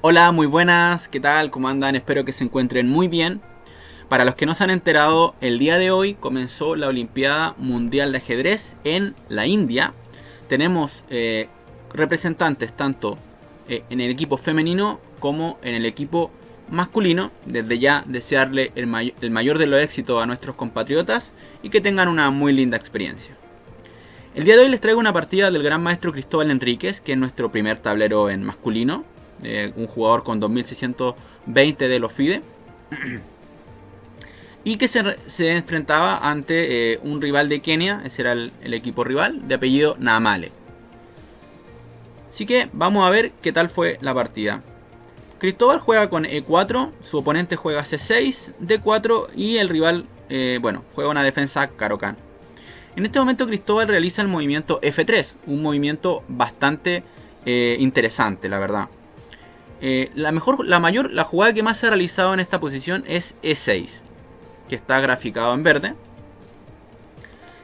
Hola, muy buenas, ¿qué tal? ¿Cómo andan? Espero que se encuentren muy bien. Para los que no se han enterado, el día de hoy comenzó la Olimpiada Mundial de Ajedrez en la India. Tenemos representantes tanto en el equipo femenino como en el equipo masculino. Desde ya desearle el mayor de los éxitos a nuestros compatriotas y que tengan una muy linda experiencia. El día de hoy les traigo una partida del gran maestro Cristóbal Enríquez, que es nuestro primer tablero en masculino. Un jugador con 2620 de los FIDE. Y que se enfrentaba ante un rival de Kenia, ese era el equipo rival, de apellido Namale. Así que vamos a ver qué tal fue la partida. Cristóbal juega con E4, su oponente juega C6, D4 y el rival, juega una defensa Caro-Kann. En este momento Cristóbal realiza el movimiento F3, un movimiento bastante interesante, la verdad. La jugada que más se ha realizado en esta posición es E6, que está graficado en verde.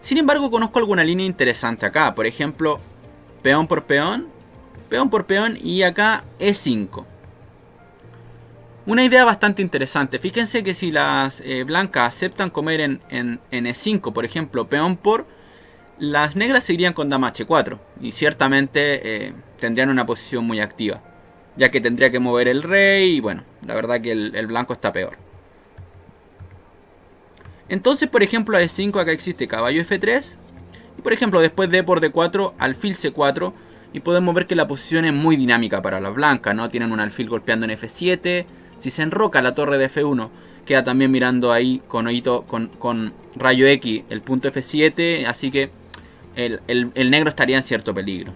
Sin embargo, conozco alguna línea interesante acá. Por ejemplo, peón por peón y acá E5. Una idea bastante interesante. Fíjense que si las blancas aceptan comer en E5, por ejemplo, peón por, las negras se irían con dama H4 y ciertamente tendrían una posición muy activa, ya que tendría que mover el rey y bueno, la verdad que el blanco está peor. Entonces, por ejemplo, a E5 acá existe caballo F3 y por ejemplo después de por D4, alfil C4 y podemos ver que la posición es muy dinámica para las blancas, ¿no? Tienen un alfil golpeando en F7, si se enroca la torre de F1 queda también mirando ahí con rayo X el punto F7, así que el negro estaría en cierto peligro.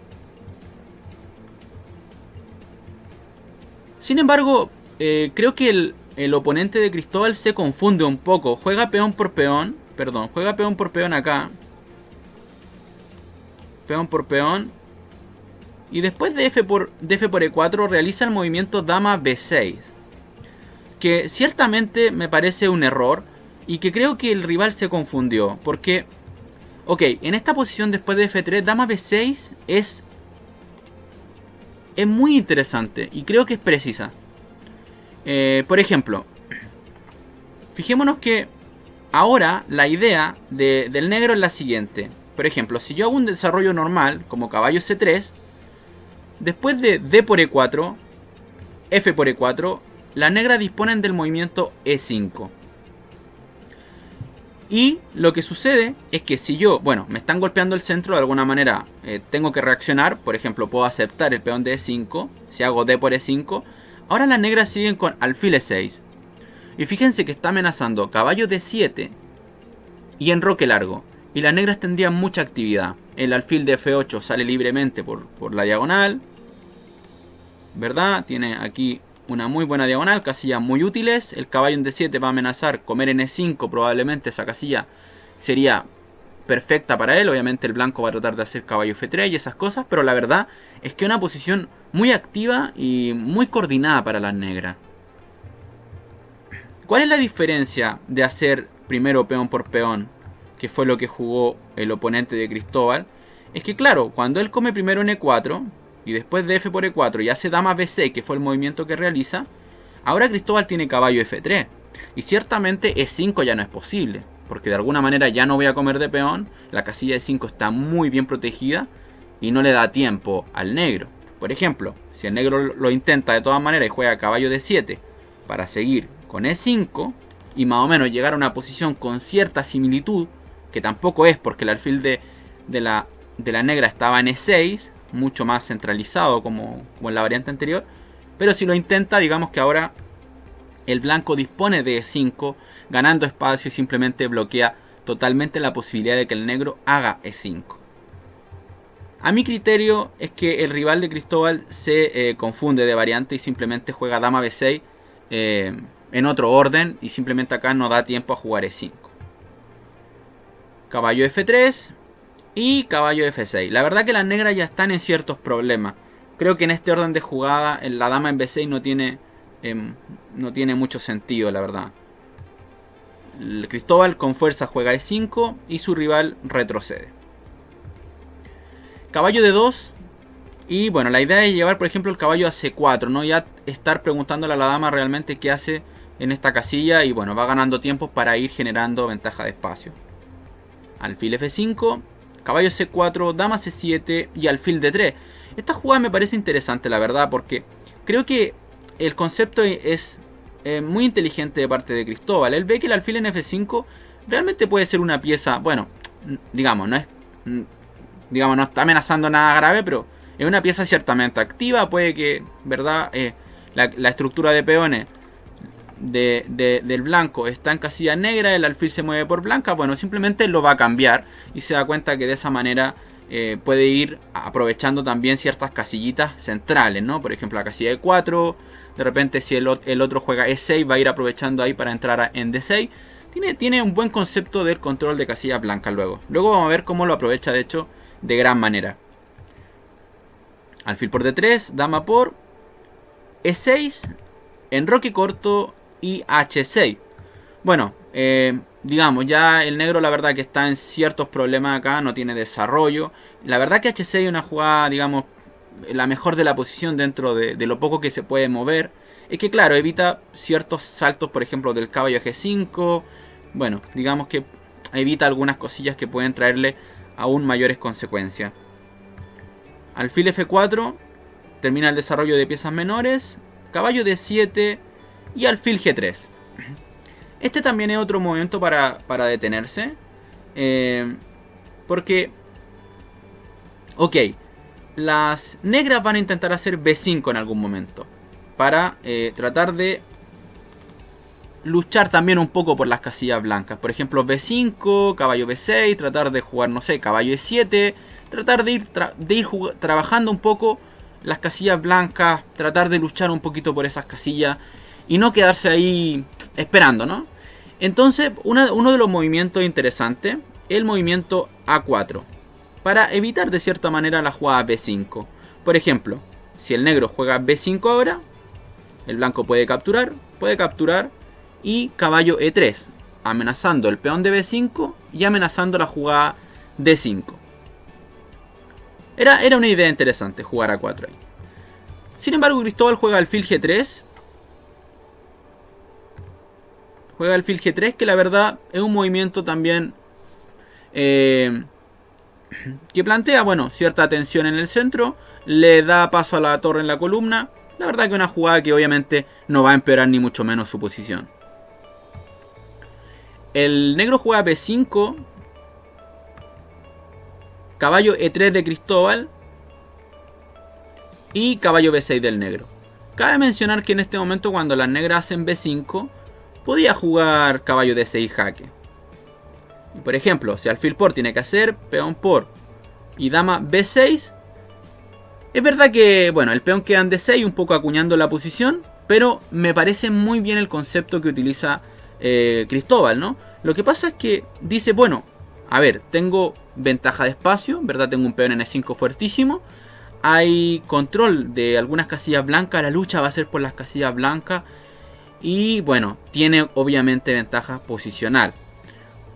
Sin embargo, creo que el oponente de Cristóbal se confunde un poco. Juega peón por peón. Perdón, juega peón por peón acá. Peón por peón. Y después de F por E4 realiza el movimiento dama B6. Que ciertamente me parece un error. Y que creo que el rival se confundió. Porque, ok, en esta posición después de F3, dama B6 es muy interesante. Y creo que es precisa. Por ejemplo, fijémonos que ahora la idea del negro es la siguiente. Por ejemplo, si yo hago un desarrollo normal, como caballo C3, después de D por E4, F por E4, las negras disponen del movimiento E5. Y lo que sucede es que si yo, me están golpeando el centro, de alguna manera tengo que reaccionar. Por ejemplo, puedo aceptar el peón de E5, si hago D por E5. Ahora las negras siguen con alfil E6. Y fíjense que está amenazando caballo D7 y enroque largo. Y las negras tendrían mucha actividad. El alfil de F8 sale libremente por la diagonal, ¿verdad? Tiene aquí una muy buena diagonal, casillas muy útiles. El caballo en D7 va a amenazar comer en E5, probablemente esa casilla sería perfecta para él. Obviamente el blanco va a tratar de hacer caballo F3 y esas cosas, pero la verdad es que es una posición muy activa y muy coordinada para las negras. ¿Cuál es la diferencia de hacer primero peón por peón, que fue lo que jugó el oponente de Cristóbal? Es que claro, cuando él come primero en E4 y después de F por E4 y hace dama B6, que fue el movimiento que realiza, ahora Cristóbal tiene caballo F3 y ciertamente E5 ya no es posible, porque de alguna manera ya no voy a comer de peón, la casilla de 5 está muy bien protegida y no le da tiempo al negro. Por ejemplo, si el negro lo intenta de todas maneras y juega caballo D7 para seguir con E5 y más o menos llegar a una posición con cierta similitud, que tampoco es porque el alfil de la negra estaba en E6, mucho más centralizado como en la variante anterior, pero si lo intenta, digamos que ahora el blanco dispone de E5, ganando espacio y simplemente bloquea totalmente la posibilidad de que el negro haga E5. A mi criterio es que el rival de Cristóbal se confunde de variante y simplemente juega dama B6 en otro orden y simplemente acá no da tiempo a jugar E5. Caballo F3 y caballo F6. La verdad que las negras ya están en ciertos problemas. Creo que en este orden de jugada la dama en B6 no tiene mucho sentido, la verdad. El Cristóbal con fuerza juega E5 y su rival retrocede. Caballo D2 Y bueno, la idea es llevar, por ejemplo, el caballo a C4, ¿no? Ya estar preguntándole a la dama realmente qué hace en esta casilla. Y bueno, va ganando tiempo para ir generando ventaja de espacio. Alfil F5, caballo C4, dama C7 y alfil D3. Esta jugada me parece interesante, la verdad, porque creo que el concepto es muy inteligente de parte de Cristóbal. Él ve que el alfil en F5 realmente puede ser una pieza, bueno, digamos, no está amenazando nada grave, pero es una pieza ciertamente activa. Puede que, ¿verdad? La estructura de peones del blanco está en casilla negra, el alfil se mueve por blanca. Bueno, simplemente lo va a cambiar y se da cuenta que de esa manera puede ir aprovechando también ciertas casillitas centrales, ¿no? Por ejemplo, la casilla de 4. De repente, si el otro juega E6, va a ir aprovechando ahí para entrar en D6. Tiene un buen concepto del control de casillas blancas luego. Luego vamos a ver cómo lo aprovecha, de hecho, de gran manera. Alfil por D3, dama por E6, enroque corto y H6. Bueno, digamos, ya el negro la verdad que está en ciertos problemas acá, no tiene desarrollo. La verdad que H6 es una jugada, digamos, la mejor de la posición dentro de lo poco que se puede mover. Es que claro, evita ciertos saltos, por ejemplo, del caballo a G5. Bueno, digamos que evita algunas cosillas que pueden traerle aún mayores consecuencias. Alfil F4, termina el desarrollo de piezas menores. Caballo D7 y alfil G3. Este también es otro movimiento para detenerse. Porque, ok, las negras van a intentar hacer B5 en algún momento. Para tratar de luchar también un poco por las casillas blancas. Por ejemplo, B5, caballo B6, tratar de jugar, no sé, caballo E7. Tratar de ir trabajando un poco las casillas blancas. Tratar de luchar un poquito por esas casillas. Y no quedarse ahí esperando, ¿no? Entonces, uno de los movimientos interesantes es el movimiento A4. Para evitar de cierta manera la jugada B5. Por ejemplo, si el negro juega B5 ahora, el blanco puede capturar y caballo E3, amenazando el peón de B5 y amenazando la jugada D5. Era una idea interesante jugar A4 ahí. Sin embargo, Cristóbal juega alfil G3. Juega alfil G3, que la verdad es un movimiento también que plantea, bueno, cierta tensión en el centro. Le da paso a la torre en la columna. La verdad que es una jugada que obviamente no va a empeorar ni mucho menos su posición. El negro juega B5. Caballo E3 de Cristóbal. Y caballo B6 del negro. Cabe mencionar que en este momento, cuando las negras hacen B5, podía jugar caballo D6 jaque. Y por ejemplo, si alfil por tiene que hacer peón por y dama B6. Es verdad que, bueno, el peón queda en D6 un poco acuñando la posición. Pero me parece muy bien el concepto que utiliza Cristóbal, ¿no? Lo que pasa es que dice, bueno, a ver, tengo ventaja de espacio, ¿verdad? Tengo un peón en E5 fuertísimo. Hay control de algunas casillas blancas. La lucha va a ser por las casillas blancas. Y bueno, tiene obviamente ventaja posicional.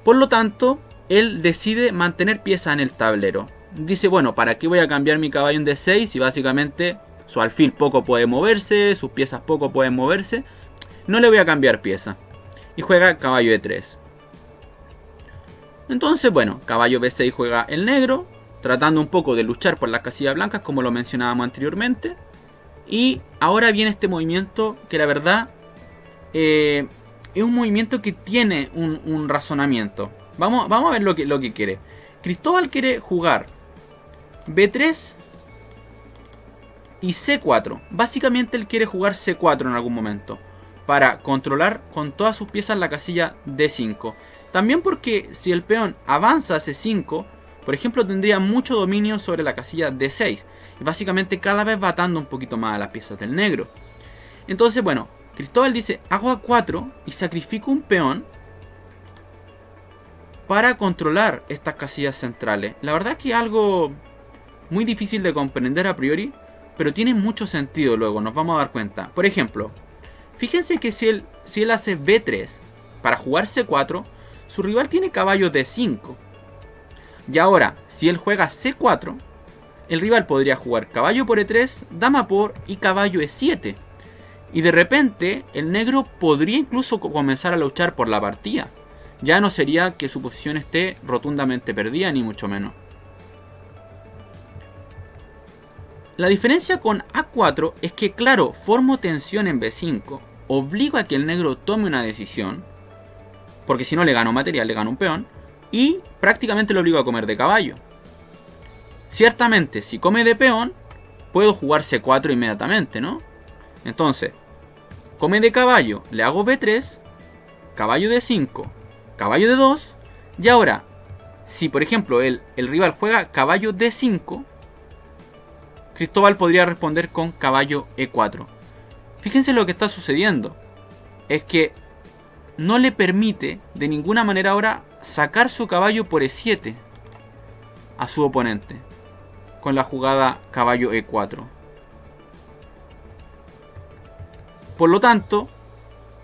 Por lo tanto, él decide mantener piezas en el tablero. Dice, bueno, ¿para qué voy a cambiar mi caballo en D6 si básicamente su alfil poco puede moverse, sus piezas poco pueden moverse? No le voy a cambiar pieza. Y juega caballo E3. Entonces, bueno, caballo B6 juega el negro, tratando un poco de luchar por las casillas blancas, como lo mencionábamos anteriormente. Y ahora viene este movimiento que la verdad es un movimiento que tiene un razonamiento. Vamos a ver lo que quiere. Cristóbal quiere jugar B3 y C4. Básicamente él quiere jugar C4 en algún momento, para controlar con todas sus piezas la casilla D5. También porque si el peón avanza a C5, por ejemplo, tendría mucho dominio sobre la casilla D6. Y básicamente cada vez va atando un poquito más a las piezas del negro. Entonces, bueno, Cristóbal dice, hago A4 y sacrifico un peón para controlar estas casillas centrales. La verdad es que es algo muy difícil de comprender a priori, pero tiene mucho sentido luego, nos vamos a dar cuenta. Por ejemplo, fíjense que si él hace B3 para jugar C4, su rival tiene caballo D5. Y ahora, si él juega C4, el rival podría jugar caballo por E3, dama por y caballo E7. Y de repente el negro podría incluso comenzar a luchar por la partida. Ya no sería que su posición esté rotundamente perdida, ni mucho menos. La diferencia con A4 es que, claro, formo tensión en B5, obligo a que el negro tome una decisión, porque si no le gano material, le gano un peón, y prácticamente lo obligo a comer de caballo. Ciertamente, si come de peón, puedo jugar C4 inmediatamente, ¿no? Entonces, come de caballo, le hago B3, caballo D5, caballo D2, y ahora, si por ejemplo el rival juega caballo D5, Cristóbal podría responder con caballo E4. Fíjense lo que está sucediendo. Es que no le permite de ninguna manera ahora sacar su caballo por E7 a su oponente con la jugada caballo E4. Por lo tanto,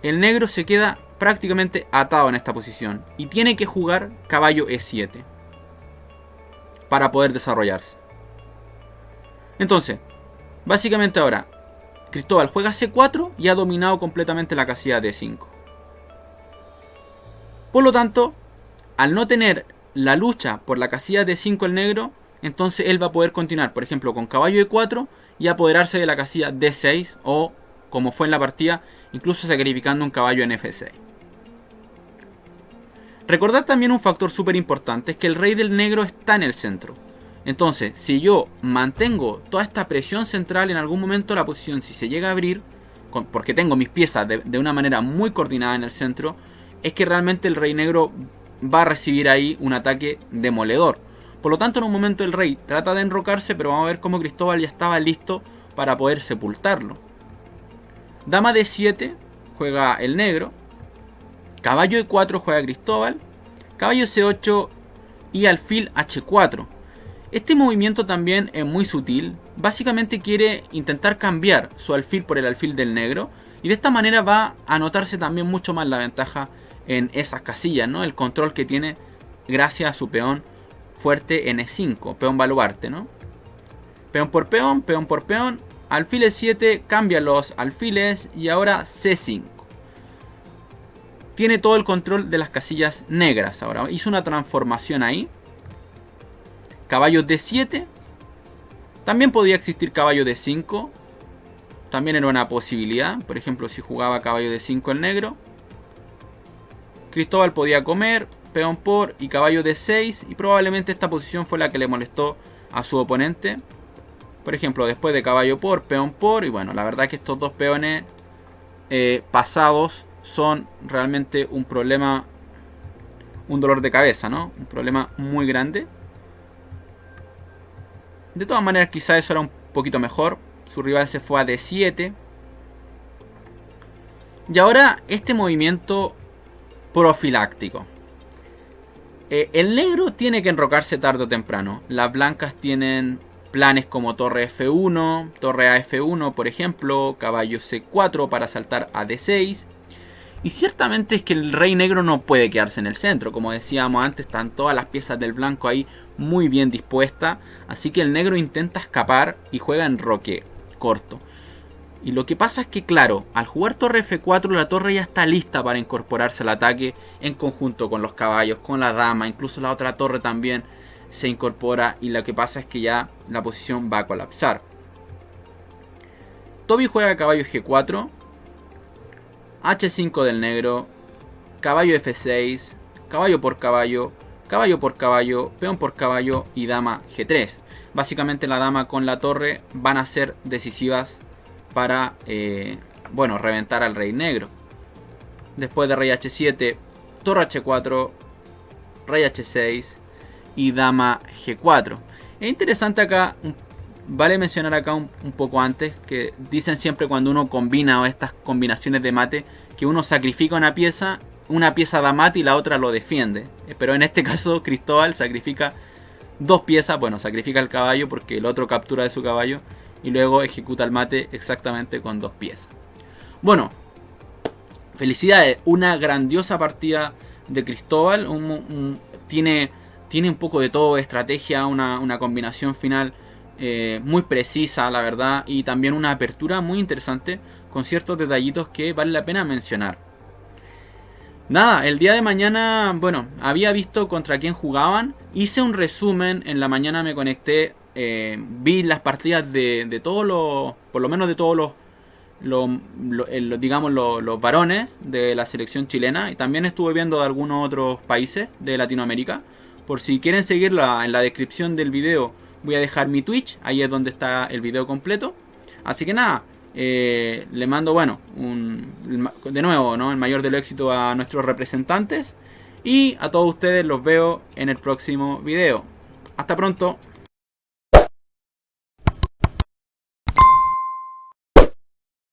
el negro se queda prácticamente atado en esta posición y tiene que jugar caballo E7 para poder desarrollarse. Entonces, básicamente ahora, Cristóbal juega C4 y ha dominado completamente la casilla D5. Por lo tanto, al no tener la lucha por la casilla D5 el negro, entonces él va a poder continuar, por ejemplo, con caballo E4 y apoderarse de la casilla D6 o, como fue en la partida, incluso sacrificando un caballo en F6. Recordad también un factor súper importante, es que el rey del negro está en el centro. Entonces, si yo mantengo toda esta presión central, en algún momento la posición, si se llega a abrir, porque tengo mis piezas de una manera muy coordinada en el centro, es que realmente el rey negro va a recibir ahí un ataque demoledor. Por lo tanto, en un momento el rey trata de enrocarse, pero vamos a ver cómo Cristóbal ya estaba listo para poder sepultarlo. Dama D7 juega el negro, caballo E4 juega Cristóbal, caballo C8 y alfil H4. Este movimiento también es muy sutil, básicamente quiere intentar cambiar su alfil por el alfil del negro y de esta manera va a notarse también mucho más la ventaja en esas casillas, ¿no? El control que tiene gracias a su peón fuerte en E5, peón baluarte, ¿no? Peón por peón, alfil E7, cambia los alfiles y ahora C5. Tiene todo el control de las casillas negras ahora, hizo una transformación ahí. Caballo D7. También podía existir caballo D5. También era una posibilidad. Por ejemplo, si jugaba caballo D5 el negro, Cristóbal podía comer, peón por y caballo D6. Y probablemente esta posición fue la que le molestó a su oponente. Por ejemplo, después de caballo por, peón por. Y bueno, la verdad que estos dos peones pasados son realmente un problema, un dolor de cabeza, ¿no? Un problema muy grande. De todas maneras, quizá eso era un poquito mejor. Su rival se fue a D7. Y ahora este movimiento profiláctico. El negro tiene que enrocarse tarde o temprano. Las blancas tienen planes como torre F1, torre a F1 por ejemplo, caballo C4 para saltar a D6. Y ciertamente es que el rey negro no puede quedarse en el centro. Como decíamos antes, están todas las piezas del blanco ahí muy bien dispuestas. Así que el negro intenta escapar y juega en enroque corto. Y lo que pasa es que, claro, al jugar torre F4 la torre ya está lista para incorporarse al ataque en conjunto con los caballos, con la dama. Incluso la otra torre también se incorpora y lo que pasa es que ya la posición va a colapsar. Toby juega caballo G4. H5 del negro, caballo F6, caballo por caballo, caballo por caballo, peón por caballo y dama G3. Básicamente la dama con la torre van a ser decisivas para reventar al rey negro. Después de rey H7, torre H4, rey H6 y dama G4. Es interesante acá, vale mencionar acá un poco antes, que dicen siempre cuando uno combina estas combinaciones de mate, que uno sacrifica una pieza da mate y la otra lo defiende. Pero en este caso Cristóbal sacrifica dos piezas, bueno, sacrifica el caballo porque el otro captura de su caballo y luego ejecuta el mate exactamente con dos piezas. Bueno, felicidades, una grandiosa partida de Cristóbal, tiene un poco de todo, estrategia, una combinación final muy precisa, la verdad, y también una apertura muy interesante con ciertos detallitos que vale la pena mencionar. Nada, el día de mañana, bueno, había visto contra quién jugaban, hice un resumen, en la mañana me conecté, vi las partidas de todos los, por lo menos de todos digamos, los varones de la selección chilena, y también estuve viendo de algunos otros países de Latinoamérica. Por si quieren seguirla, en la descripción del video voy a dejar mi Twitch, ahí es donde está el video completo. Así que nada, le mando, bueno, de nuevo, ¿no?, el mayor del éxito a nuestros representantes. Y a todos ustedes los veo en el próximo video. Hasta pronto.